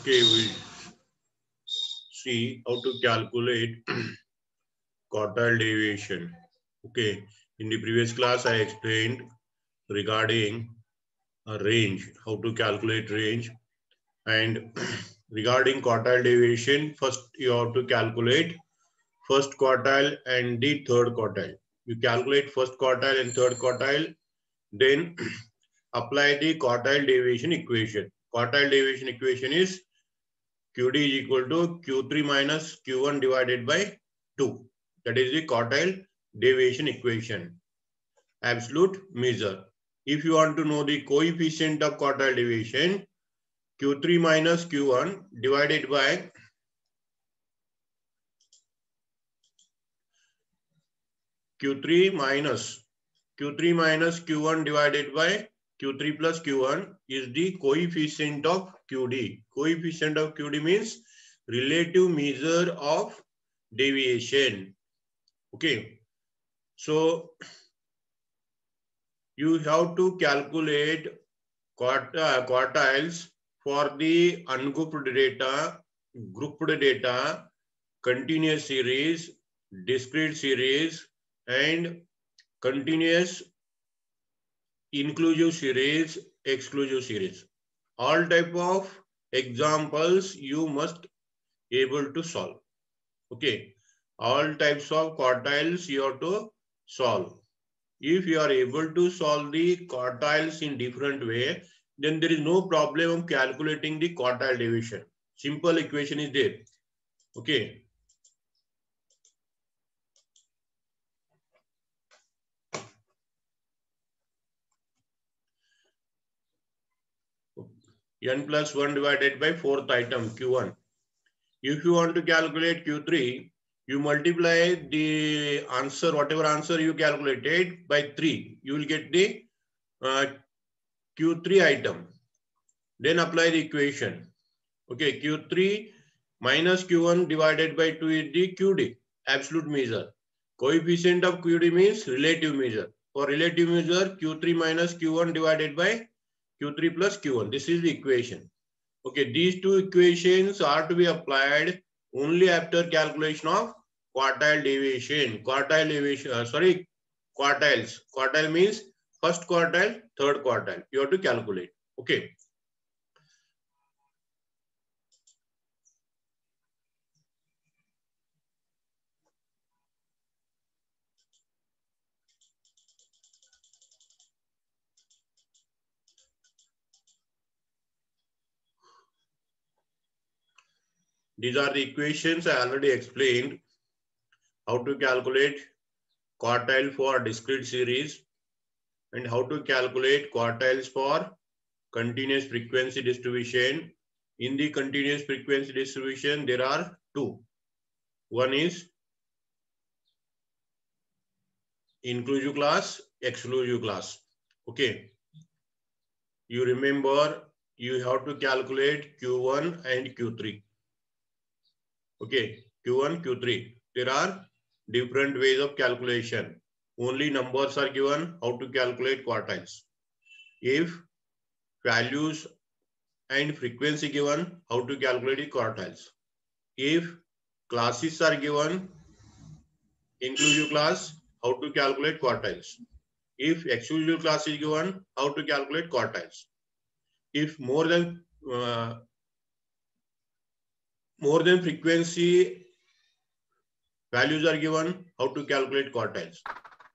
Okay, we see how to calculate quartile deviation. Okay, in the previous class I explained regarding a range, how to calculate range, and regarding quartile deviation, first you have to calculate first quartile and the third quartile. You calculate first quartile and third quartile, then apply the quartile deviation equation. Quartile deviation equation is QD is equal to Q3 minus Q1 divided by 2. That is the quartile deviation equation. Absolute measure. If you want to know the coefficient of quartile deviation, Q3 minus Q1 divided by Q3 minus Q1 divided by Q3 plus Q1 is the coefficient of QD. Coefficient of QD means relative measure of deviation. Okay. So you have to calculate quartiles for the ungrouped data, grouped data, continuous series, discrete series, and continuous inclusive series, exclusive series. All type of examples you must able to solve. Okay. All types of quartiles you have to solve. If you are able to solve the quartiles in different way, then there is no problem of calculating the quartile deviation. Simple equation is there. Okay. N plus 1 divided by fourth item Q1. If you want to calculate Q3, you multiply the answer, whatever answer you calculated by 3. You will get the Q3 item. Then apply the equation. Okay, Q3 minus Q1 divided by 2 is the QD, absolute measure. Coefficient of QD means relative measure. For relative measure, Q3 minus Q1 divided by Q3 plus Q1. This is the equation. Okay, these two equations are to be applied only after calculation of quartile deviation. Quartile deviation, quartiles. Quartile means first quartile, third quartile. You have to calculate. Okay. These are the equations I already explained. How to calculate quartile for discrete series and how to calculate quartiles for continuous frequency distribution. In the continuous frequency distribution, there are two. One is inclusive class, exclusive class. Okay. You remember you have to calculate Q1 and Q3. Okay, Q1, Q3. There are different ways of calculation. Only numbers are given how to calculate quartiles. If values and frequency given, how to calculate the quartiles. If classes are given, inclusive class, how to calculate quartiles. If exclusive class is given, how to calculate quartiles. If more than frequency values are given, how to calculate quartiles.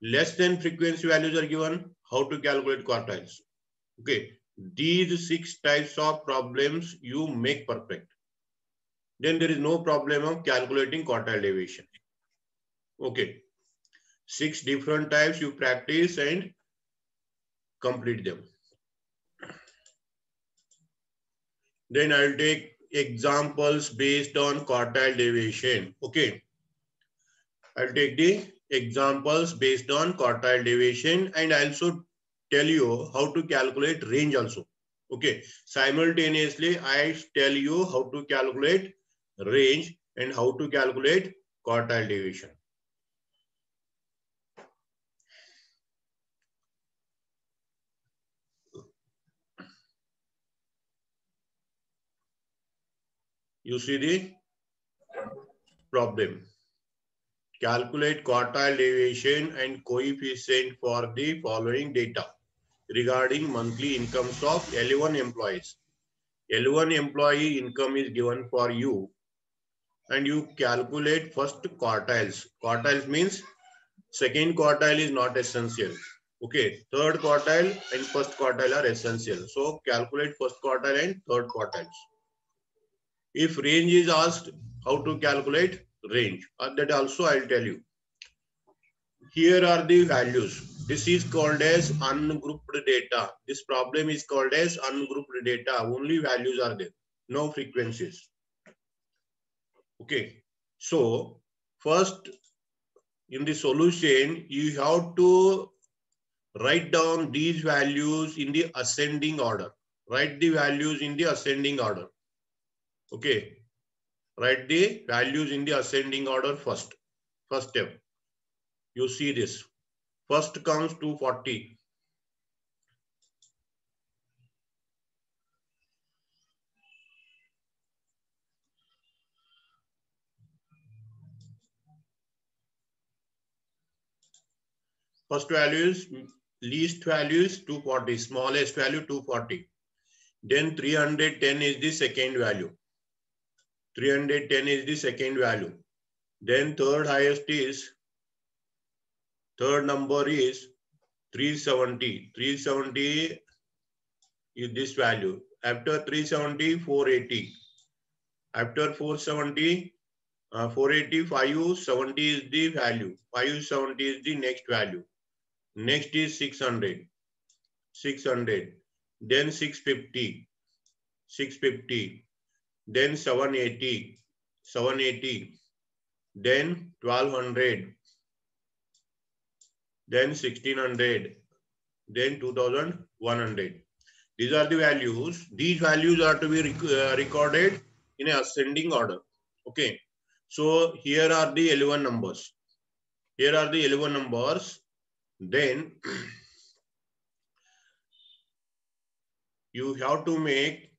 Less than frequency values are given, how to calculate quartiles. Okay, these 6 types of problems you make perfect. Then there is no problem of calculating quartile deviation. Okay, 6 different types you practice and complete them. Then I'll take examples based on quartile deviation. Okay, I'll take the examples based on quartile deviation and also tell you how to calculate range also. Okay, simultaneously I tell you how to calculate range and how to calculate quartile deviation. You see the problem. Calculate quartile deviation and coefficient for the following data regarding monthly incomes of L1 employees. L1 employee income is given for you and you calculate first quartiles. Quartiles means second quartile is not essential. Okay, third quartile and first quartile are essential. So calculate first quartile and third quartiles. If range is asked, how to calculate range? That also I'll tell you. Here are the values. This is called as ungrouped data. This problem is called as ungrouped data. Only values are there, no frequencies. Okay. So first in the solution, you have to write down these values in the ascending order. Write the values in the ascending order. Okay. Write the values in the ascending order first. First step. You see this. First comes 240. First value is least value is 240. Smallest value 240. Then 310 is the second value. 310 is the second value. Then third highest is, third number is 370. 370 is this value. After 370, 480. After 470, 480, 570 is the value. 570 is the next value. Next is 600. 600. Then 650. 650. Then 780. 780. Then 1200. Then 1600. Then 2100. These are the values. These values are to be recorded in an ascending order. Okay. So here are the L1 numbers. Here are the L1 numbers. Then you have to make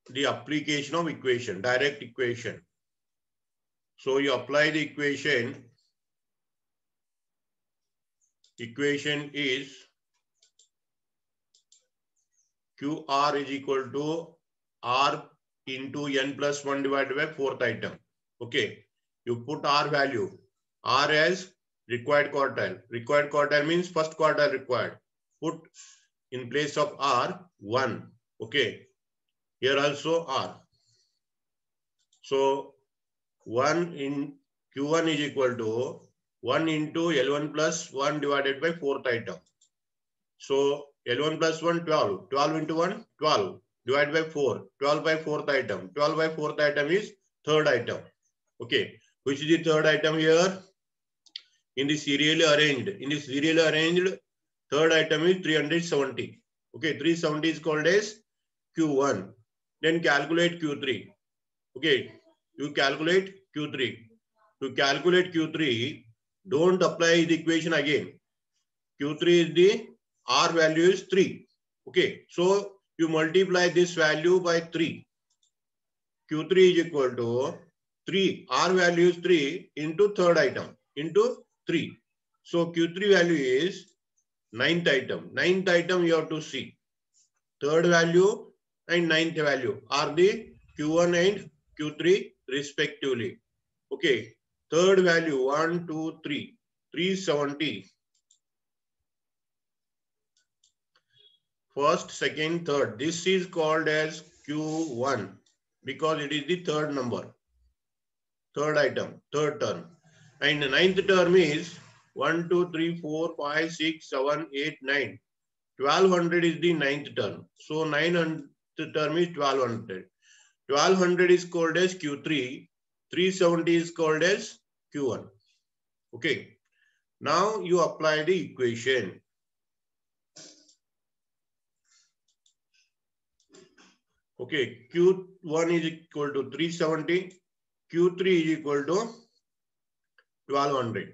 the application of equation, direct equation. So you apply the equation. Equation is QR is equal to R into N plus 1 divided by fourth item. Okay. You put R value. R as required quartile. Required quartile means first quartile required. Put in place of R 1. Okay. Here also R. So 1 in Q1 is equal to 1 into L1 plus 1 divided by fourth item. So L1 plus 1, 12. 12 into 1, 12. Divided by 4. 12 by fourth item. 12 by fourth item is third item. Okay. Which is the third item here? In the serially arranged. In the serially arranged, third item is 370. Okay. 370 is called as Q1. Then calculate Q3. Okay. You calculate Q3. To calculate Q3, don't apply the equation again. Q3 is the R value is 3. Okay. So you multiply this value by 3. Q3 is equal to 3. R value is 3 into third item into 3. So Q3 value is ninth item. Ninth item you have to see. Third value and ninth value are the Q1 and Q3 respectively. Okay. Third value 1, 2, 3. 370. First, second, third. This is called as Q1 because it is the third number. Third item, third term. And the ninth term is 1, 2, 3, 4, 5, 6, 7, 8, 9. 1200 is the ninth term. So 900 term is 1200. 1200 is called as Q3. 370 is called as Q1. Okay. Now you apply the equation. Okay. Q1 is equal to 370. Q3 is equal to 1200.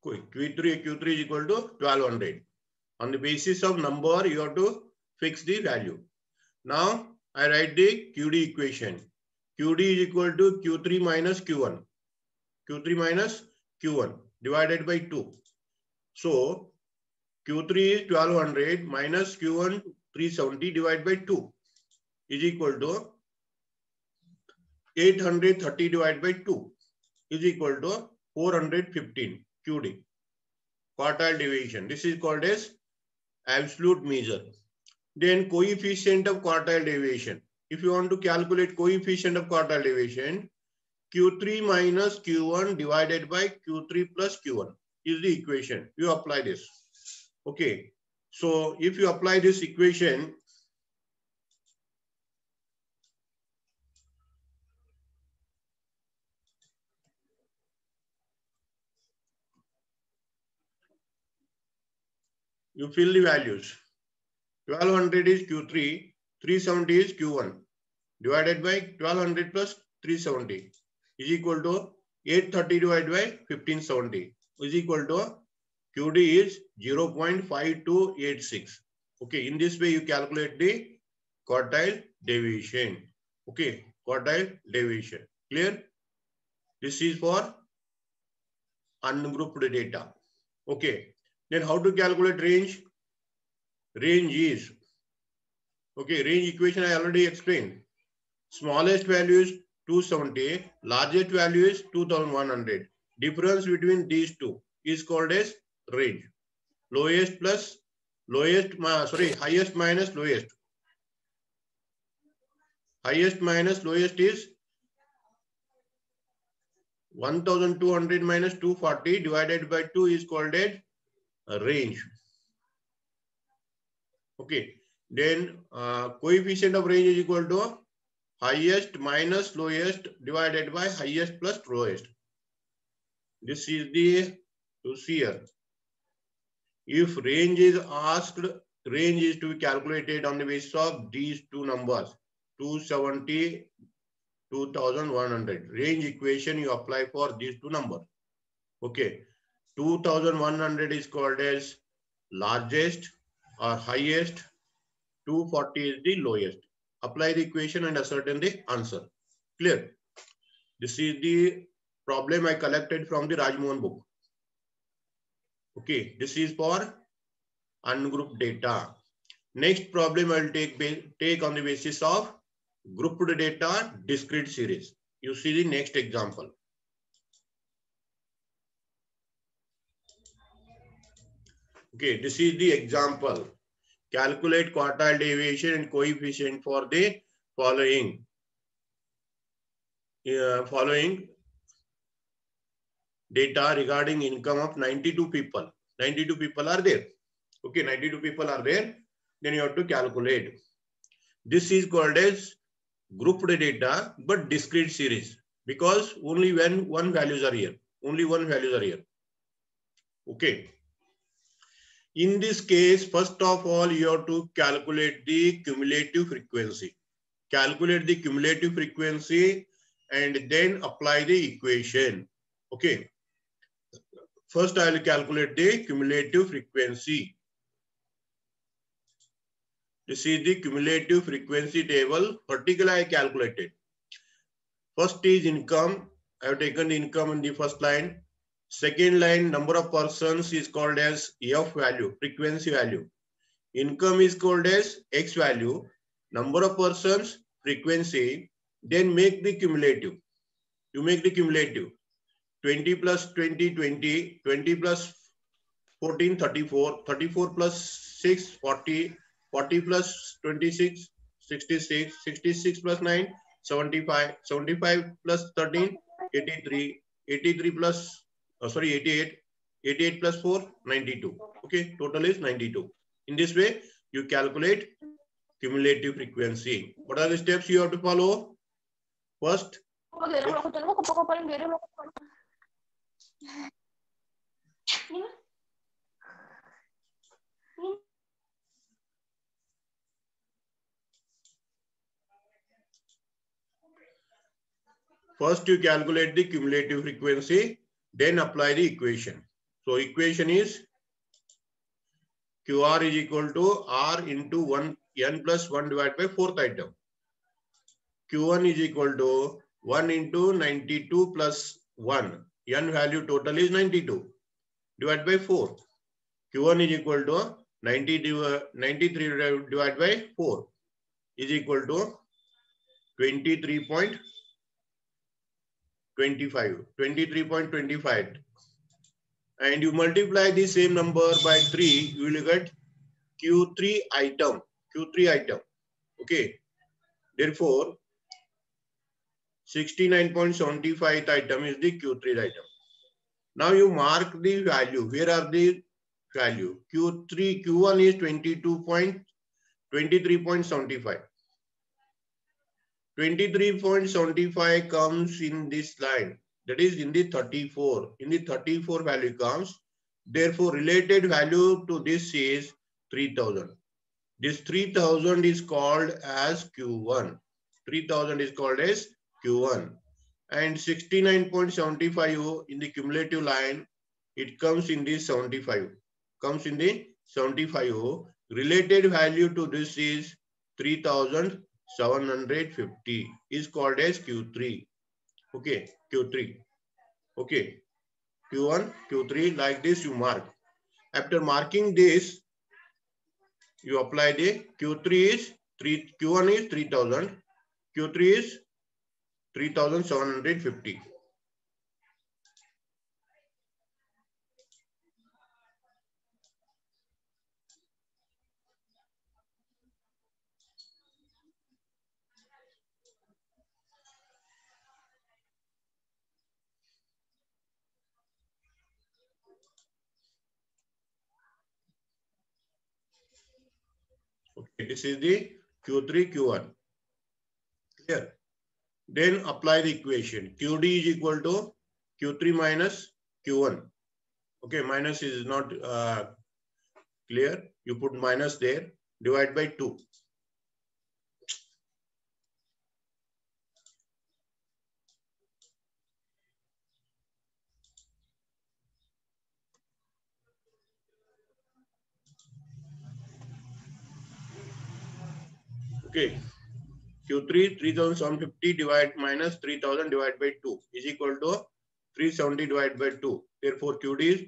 Q3 is equal to 1200. On the basis of number, you have to fix the value. Now, I write the QD equation. QD is equal to Q3 minus Q1. Q3 minus Q1 divided by 2. So, Q3 is 1200 minus Q1 370 divided by 2 is equal to 830 divided by 2 is equal to 415 QD. Quartile deviation. This is called as absolute measure. Then coefficient of quartile deviation. If you want to calculate coefficient of quartile deviation, Q3 minus Q1 divided by Q3 plus Q1 is the equation. You apply this. Okay. So if you apply this equation, you fill the values. 1200 is Q3, 370 is Q1 divided by 1200 plus 370 is equal to 830 divided by 1570 is equal to QD is 0.5286. Okay, in this way you calculate the quartile deviation. Okay, quartile deviation. Clear? This is for ungrouped data. Okay, then how to calculate range? Range is, okay, range equation I already explained. Smallest value is 270, largest value is 2100. Difference between these two is called as range. Highest minus lowest. Highest minus lowest is 1200 minus 240 divided by 2 is called as range. Okay, then coefficient of range is equal to highest minus lowest divided by highest plus lowest. This is the to see here. If range is asked, range is to be calculated on the basis of these two numbers, 270, 2100. Range equation you apply for these two numbers. Okay, 2100 is called as largest or highest, 240 is the lowest. Apply the equation and ascertain the answer. Clear? This is the problem I collected from the Rajmohan book. Okay, this is for ungrouped data. Next problem I will take on the basis of grouped data discrete series. You see the next example. Okay, this is the example. Calculate quartile deviation and coefficient for the following data regarding income of 92 people. 92 people are there. Okay, 92 people are there. Then you have to calculate. This is called as grouped data, but discrete series, because only when one values are here. Only one values are here. Okay. In this case, first of all, you have to calculate the cumulative frequency. Calculate the cumulative frequency and then apply the equation. Okay. First, I will calculate the cumulative frequency. This is the cumulative frequency table. Particularly, I calculated. First is income. I have taken the income in the first line. Second line, number of persons is called as F value, frequency value. Income is called as X value. Number of persons, frequency. Then make the cumulative. You make the cumulative. 20 plus 20, 20. 20 plus 14, 34. 34 plus 6, 40. 40 plus 26, 66. 66 plus 9, 75. 75 plus 13, 83. 83 plus 88. 88 plus 4, 92. Okay, total is 92. In this way, you calculate cumulative frequency. What are the steps you have to follow? First, you calculate the cumulative frequency, then apply the equation. So equation is QR is equal to R into 1 n plus 1 divided by fourth item. Q1 is equal to 1 into 92 plus 1. N value total is 92 divided by 4. Q1 is equal to 93 divided by 4 is equal to 23.25. 23.25. And you multiply the same number by 3, you will get Q3 item. Q3 item. Okay. Therefore, 69.75 item is the Q3 item. Now you mark the value. Where are the value? Q1 is 23.75. 23.75 comes in this line. That is in the 34. In the 34 value comes. Therefore, related value to this is 3000. This 3000 is called as Q1. 3000 is called as Q1. And 69.75 in the cumulative line, it comes in the 75. Comes in the 75. Related value to this is 3750 is called as Q3. Okay, Q3. Okay, Q1, Q3, like this you mark. After marking this, you apply the Q3 is 3, Q1 is 3000, Q3 is 3750. Okay, this is the Q3, Q1. Clear? Then apply the equation. QD is equal to Q3 minus Q1. Okay, minus is not clear. You put minus there. Divide by 2. Okay. Q3 3750 divide minus 3000 divided by 2 is equal to 370 divided by 2. Therefore, QD is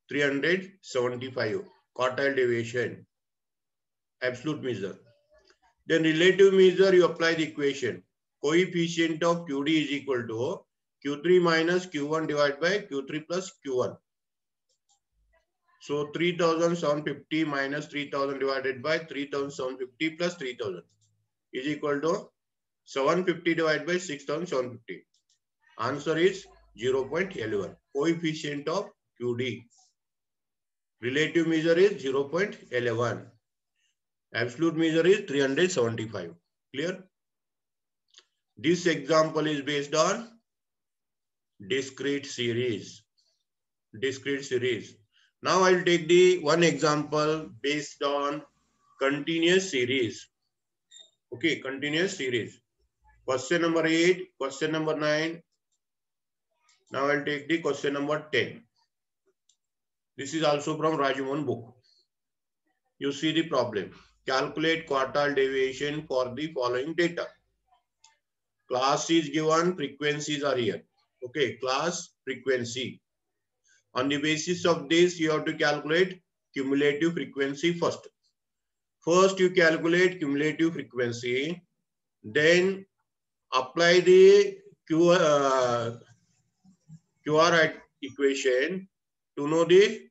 375. Quartile deviation. Absolute measure. Then relative measure, you apply the equation. Coefficient of QD is equal to Q3 minus Q1 divided by Q3 plus Q1. So 3750 minus 3000 divided by 3750 plus 3000 is equal to 750 divided by 6750. Answer is 0.11. Coefficient of QD. Relative measure is 0.11. Absolute measure is 375. Clear? This example is based on discrete series. Discrete series. Now I'll take the one example based on continuous series. Okay, continuous series. Question number 8, question number 9. Now I'll take the question number 10. This is also from Rajamohan book. You see the problem. Calculate quartile deviation for the following data. Class is given, frequencies are here. Okay, class, frequency. On the basis of this, you have to calculate cumulative frequency first. First, you calculate cumulative frequency. Then apply the QR equation to know the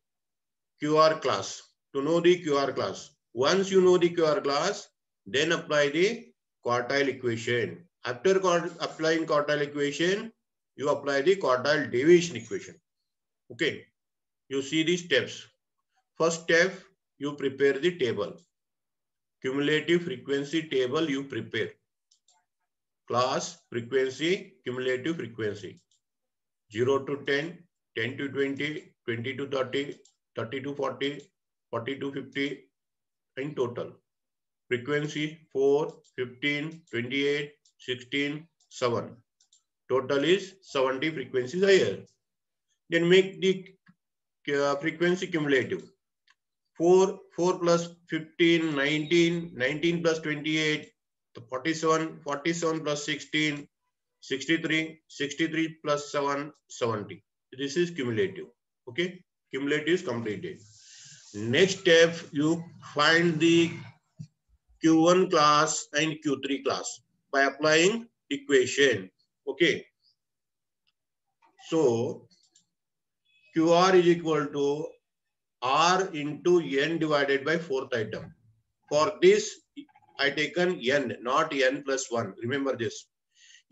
QR class. To know the QR class. Once you know the QR class, then apply the quartile equation. After applying quartile equation, you apply the quartile deviation equation. Okay. You see the steps. First step, you prepare the table. Cumulative frequency table you prepare. Class, frequency, cumulative frequency. 0 to 10, 10 to 20, 20 to 30, 30 to 40, 40 to 50 in total. Frequency 4, 15, 28, 16, 7. Total is 70 frequencies a year. Then make the frequency cumulative. 4 plus 15, 19, 19 plus 28, 47, 47 plus 16, 63, 63 plus 7, 70. This is cumulative. Okay, cumulative is completed. Next step, you find the Q1 class and Q3 class by applying equation. Okay, so QR is equal to R into N divided by fourth item. For this, I taken N, not N plus 1. Remember this.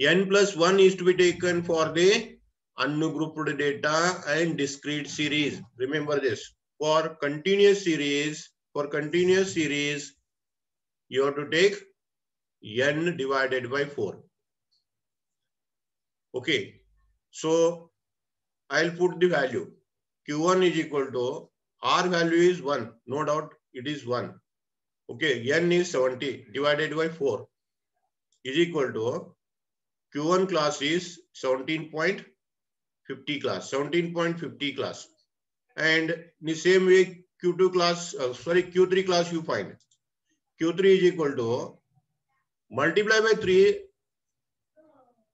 N plus 1 is to be taken for the ungrouped data and discrete series. Remember this. For continuous series, you have to take N divided by 4. Okay. So I'll put the value. Q1 is equal to, R value is 1. No doubt it is 1. Okay. N is 70 divided by 4 is equal to Q1 class is 17.50 class, 17.50 class. And in the same way, Q2 class, Q3 class you find. Q3 is equal to, multiply by 3,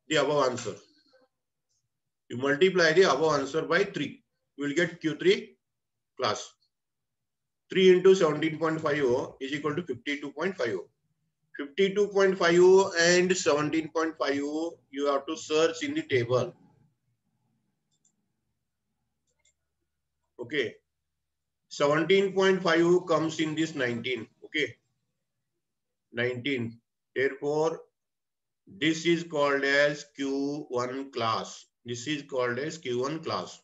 the above answer. You multiply the above answer by 3. You will get Q3 class. 3 into 17.50 is equal to 52.50. 52.50 and 17.50, you have to search in the table. Okay. 17.5 comes in this 19. Okay. 19. Therefore, this is called as Q1 class. This is called as Q1 class.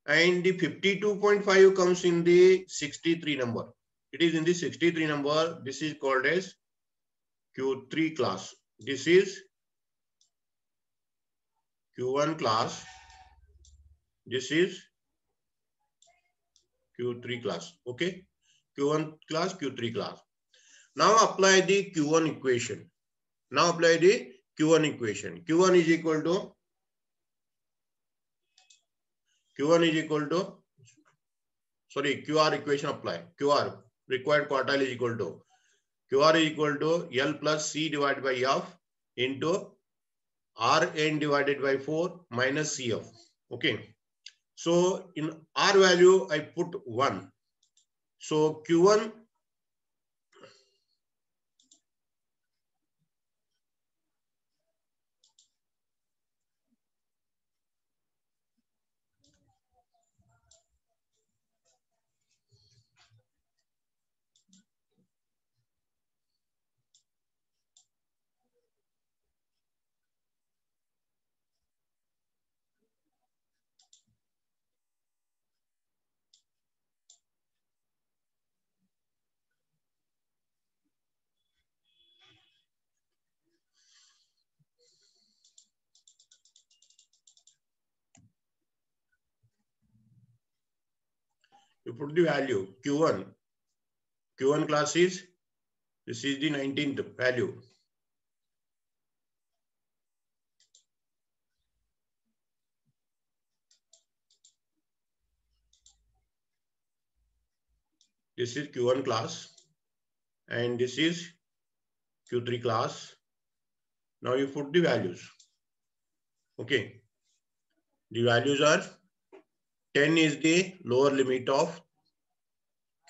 And the 52.5 comes in the 63 number. It is in the 63 number. This is called as Q3 class. This is Q1 class. This is Q3 class. Okay. Q1 class, Q3 class. Now apply the Q1 equation. Now apply the Q1 equation. Q1 is equal to, QR equation apply. QR, required quartile is equal to, QR is equal to L plus C divided by F into Rn divided by 4 minus Cf. Okay. So in R value, I put 1. So Q1, you put the value Q1. Q1 class is, this is the 19th value. This is Q1 class and this is Q3 class. Now you put the values. Okay. The values are 10 is the lower limit of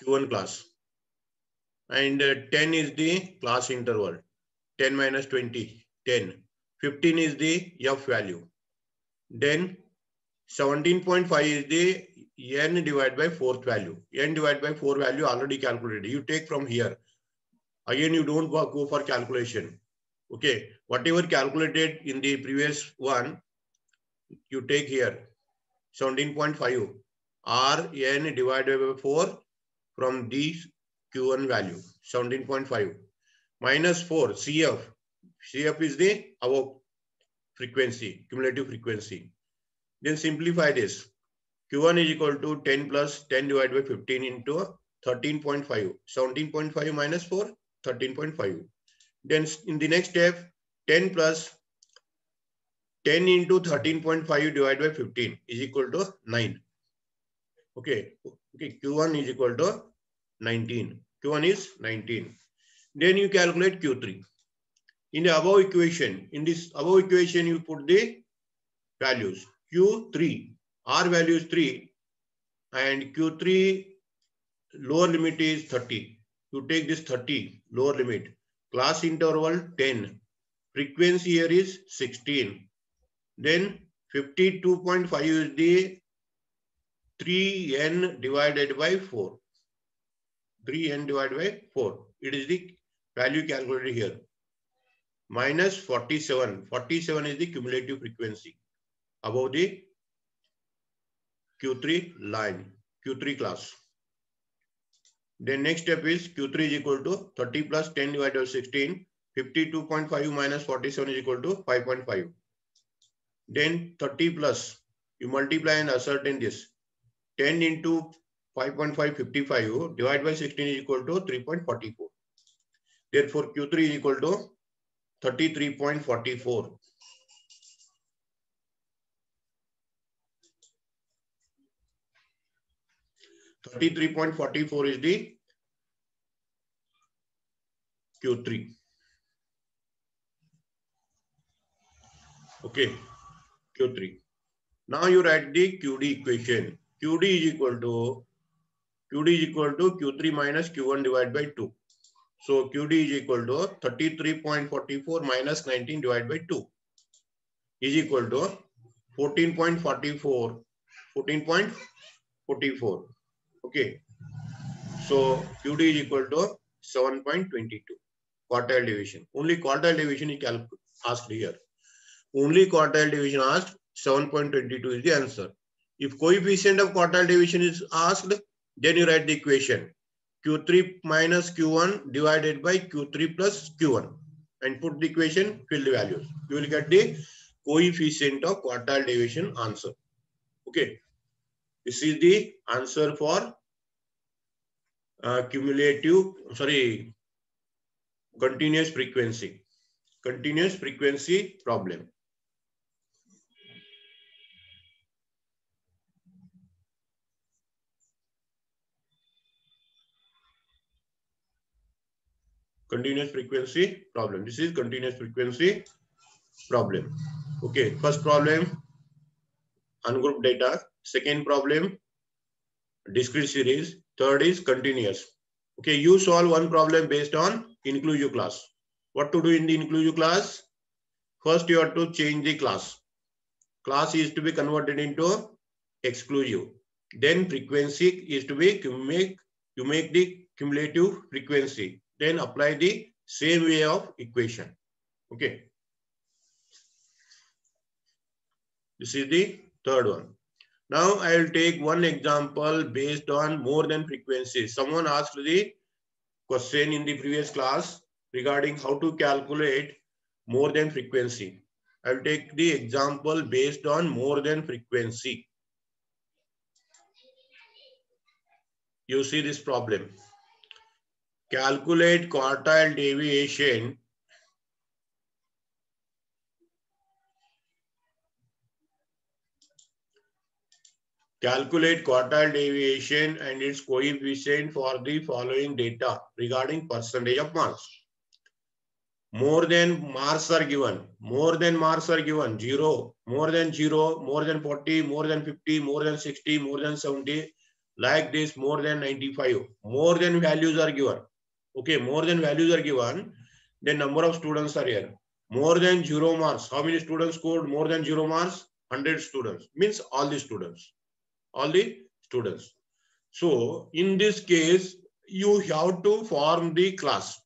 Q1 class and 10 is the class interval. 10 minus 20, 10. 15 is the F value. Then 17.5 is the N divided by 4th value. N divided by 4 value already calculated. You take from here. Again, you don't go for calculation. Okay. Whatever calculated in the previous one, you take here. 17.5. Rn divided by 4 from the Q1 value. 17.5. Minus 4. Cf. Cf is the above frequency, cumulative frequency. Then simplify this. Q1 is equal to 10 plus 10 divided by 15 into 13.5. 17.5 minus 4, 13.5. Then in the next step, 10 plus 10 into 13.5 divided by 15 is equal to 9. Okay. Okay. Q1 is equal to 19. Q1 is 19. Then you calculate Q3. In the above equation, you put the values. Q3, R value is 3 and Q3 lower limit is 30. You take this 30 lower limit. Class interval 10. Frequency here is 16. Then 52.5 is the 3n divided by 4. 3n divided by 4. It is the value calculated here. Minus 47. 47 is the cumulative frequency above the Q3 line, Q3 class. Then next step is Q3 is equal to 30 plus 10 divided by 16. 52.5 minus 47 is equal to 5.5. Then 30 plus, you multiply and ascertain this. 10 into 5.5, 55, divided by 16 is equal to 3.44. Therefore, Q3 is equal to 33.44. $33.44 is the Q3. Okay, Q3. Now you write the QD equation. QD is equal to Q3 minus Q1 divided by 2. So QD is equal to 33.44 minus 19 divided by 2 is equal to 14.44. 14.44. Okay. So QD is equal to 7.22. Quartile division. Only quartile division is asked here. Only quartile division asked. 7.22 is the answer. If coefficient of quartile division is asked, then you write the equation. Q3 minus Q1 divided by Q3 plus Q1 and put the equation, fill the values. You will get the coefficient of quartile division answer. Okay. This is the answer for continuous frequency problem. Continuous frequency problem. This is continuous frequency problem. Okay, first problem, ungrouped data. Second problem, discrete series. Third is continuous. Okay, you solve one problem based on inclusive class. What to do in the inclusive class? First, you have to change the class. Class is to be converted into exclusive. Then frequency is to be, you make the cumulative frequency. Then apply the same way of equation. Okay. This is the third one. Now I will take one example based on more than frequency. Someone asked the question in the previous class regarding how to calculate more than frequency. I will take the example based on more than frequency. You see this problem. Calculate quartile deviation . Calculate quartile deviation and its coefficient for the following data regarding percentage of mass. More than marks are given. More than marks are given. 0, more than 0, more than 40, more than 50, more than 60, more than 70. Like this, more than 95. More than values are given. Okay, more than values are given. The number of students are here. More than 0 marks. How many students scored more than 0 marks? 100 students. Means all the students. All the students. So in this case, you have to form the class.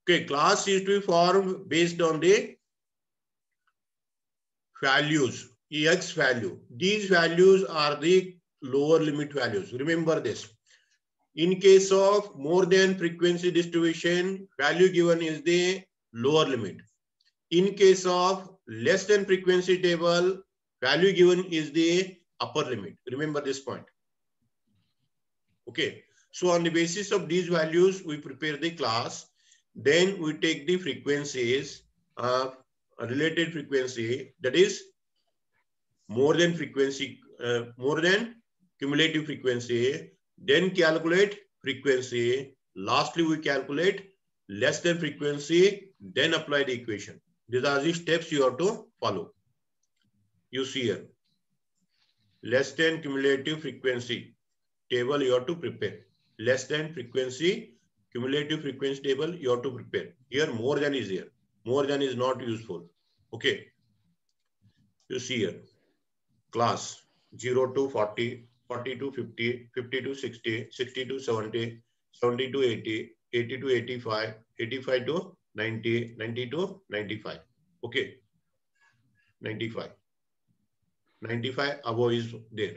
Okay, class is to be formed based on the values, X value. These values are the lower limit values. Remember this. In case of more than frequency distribution, value given is the lower limit. In case of less than frequency table, value given is the upper limit. Remember this point. Okay. So on the basis of these values, we prepare the class. Then we take the frequencies, related frequency, that is more than frequency, more than cumulative frequency, then calculate frequency. Lastly, we calculate less than frequency, then apply the equation. These are the steps you have to follow. You see here, less than cumulative frequency table you have to prepare. Less than frequency, cumulative frequency table you have to prepare. Here more than is here. More than is not useful. Okay. You see here, class 0 to 40, 40 to 50, 50 to 60, 60 to 70, 70 to 80, 80 to 85, 85 to 90, 90 to 95. Okay. 95. 95 above is there.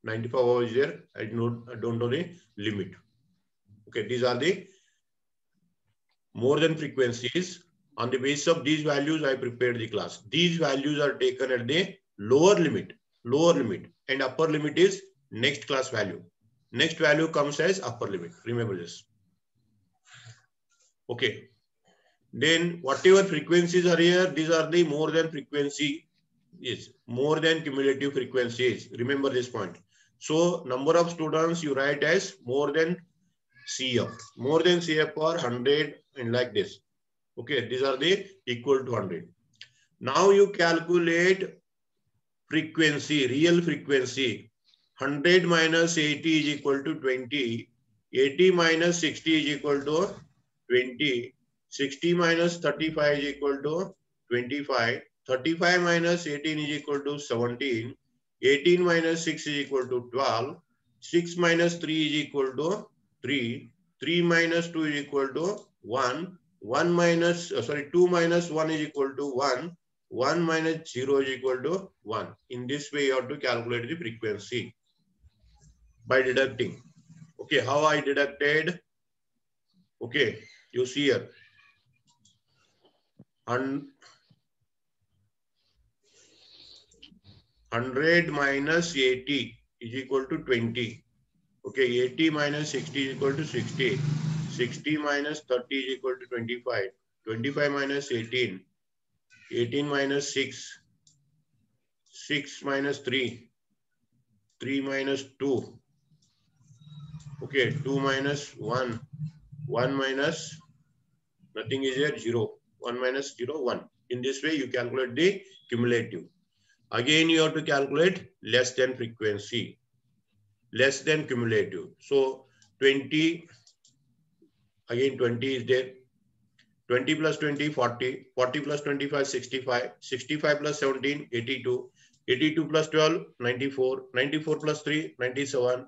95 above is there. I don't know the limit. Okay, these are the more than frequencies. On the basis of these values, I prepared the class. These values are taken at the lower limit, and upper limit is next class value. Next value comes as upper limit. Remember this. Okay. Then whatever frequencies are here, these are the more than frequency. Yes, more than cumulative frequencies. Remember this point. So number of students you write as more than CF. More than CF or 100 and like this. Okay, these are the equal to 100. Now you calculate frequency, real frequency. 100 minus 80 is equal to 20. 80 minus 60 is equal to 20. 60 minus 35 is equal to 25. 35 minus 18 is equal to 17. 18 minus 6 is equal to 12. 6 minus 3 is equal to 3. 3 minus 2 is equal to 1. 2 minus 1 is equal to 1. 1 minus 0 is equal to 1. In this way, you have to calculate the frequency by deducting. Okay, how I deducted? Okay, you see here. 100 minus 80 is equal to 20. Okay, 80 minus 60 is equal to 60. 60 minus 30 is equal to 25. 25 minus 18. 18 minus 6. 6 minus 3. 3 minus 2. Okay, 2 minus 1. 1 minus, nothing is here, 0. 1 minus 0, 1. In this way, you calculate the cumulative. Again, you have to calculate less than frequency. Less than cumulative. So, 20, again 20 is there. 20 plus 20, 40. 40 plus 25, 65. 65 plus 17, 82. 82 plus 12, 94. 94 plus 3, 97.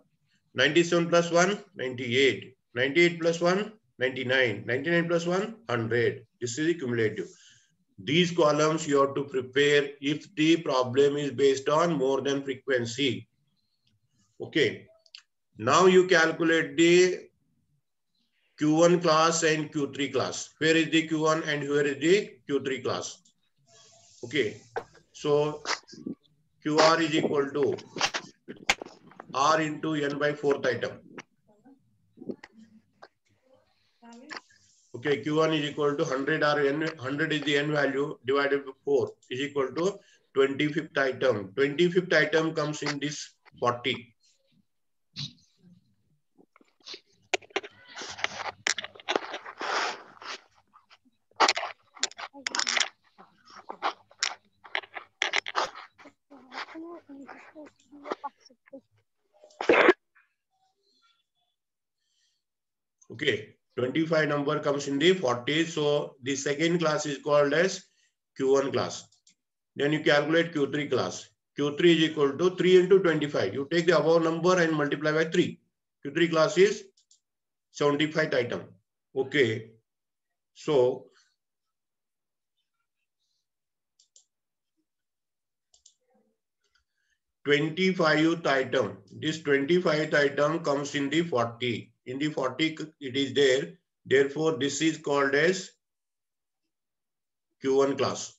97 plus 1, 98. 98 plus 1, 99. 99 plus 1, 100. This is the cumulative. These columns you have to prepare if the problem is based on more than frequency. Okay. Now you calculate the Q1 class and Q3 class. Where is the Q1 and where is the Q3 class? Okay. So QR is equal to R into N by 4th item. Okay, Q1 is equal to 100 or N, 100 is the N value divided by 4 is equal to 25th item. 25th item comes in this 40. Okay, 25 number comes in the 40. So the second class is called as Q1 class. Then you calculate Q3 class. Q3 is equal to 3 into 25. You take the above number and multiply by 3. Q3 class is 75th item. Okay. So th item. This 25th item comes in the 40. In the 40, it is there. Therefore, this is called as Q1 class.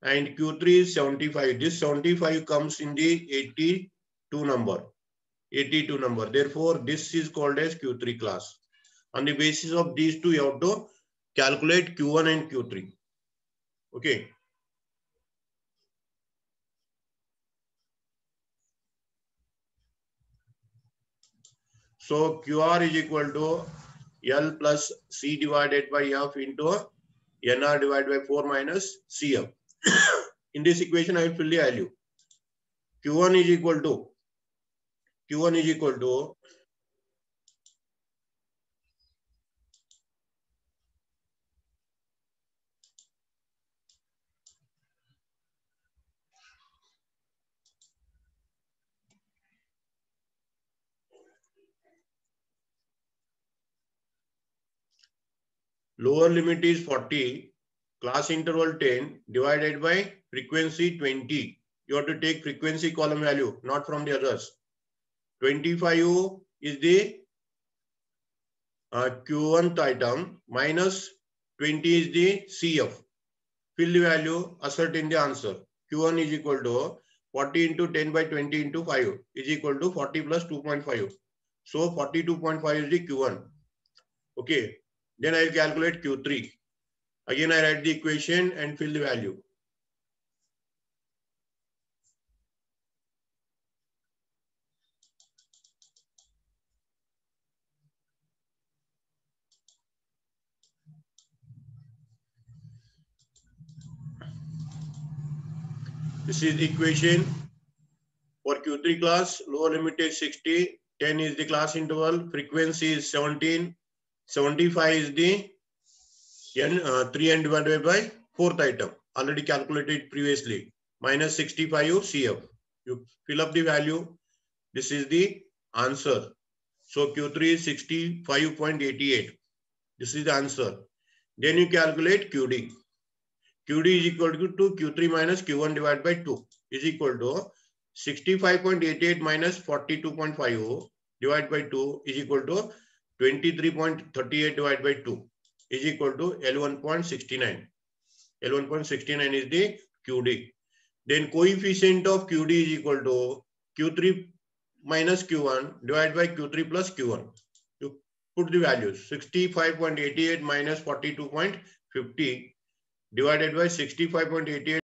And Q3 is 75. This 75 comes in the 82 number. 82 number. Therefore, this is called as Q3 class. On the basis of these two, you have to calculate Q1 and Q3. Okay. So QR is equal to L plus C divided by F into NR divided by 4 minus CF. In this equation, I will fill the value. Q1 is equal to lower limit is 40, class interval 10 divided by frequency 20. You have to take frequency column value, not from the others. 25 is the Q1th item minus 20 is the CF. Fill the value, assert in the answer. Q1 is equal to 40 into 10 by 20 into 5 is equal to 40 plus 2.5. So 42.5 is the Q1. Okay. Then I will calculate Q3. Again, I write the equation and fill the value. This is the equation for Q3 class. Lower limit is 60. 10 is the class interval. Frequency is 17. 75 is the 3n divided by 4th item. Already calculated previously. Minus 65 CF. You fill up the value. This is the answer. So Q3 is 65.88. This is the answer. Then you calculate QD. QD is equal to Q3 minus Q1 divided by 2 is equal to 65.88 minus 42.50 divided by 2 is equal to 23.38 divided by 2 is equal to L1.69. L1.69 is the QD. Then coefficient of QD is equal to Q3 minus Q1 divided by Q3 plus Q1. You put the values 65.88 minus 42.50 divided by 65.88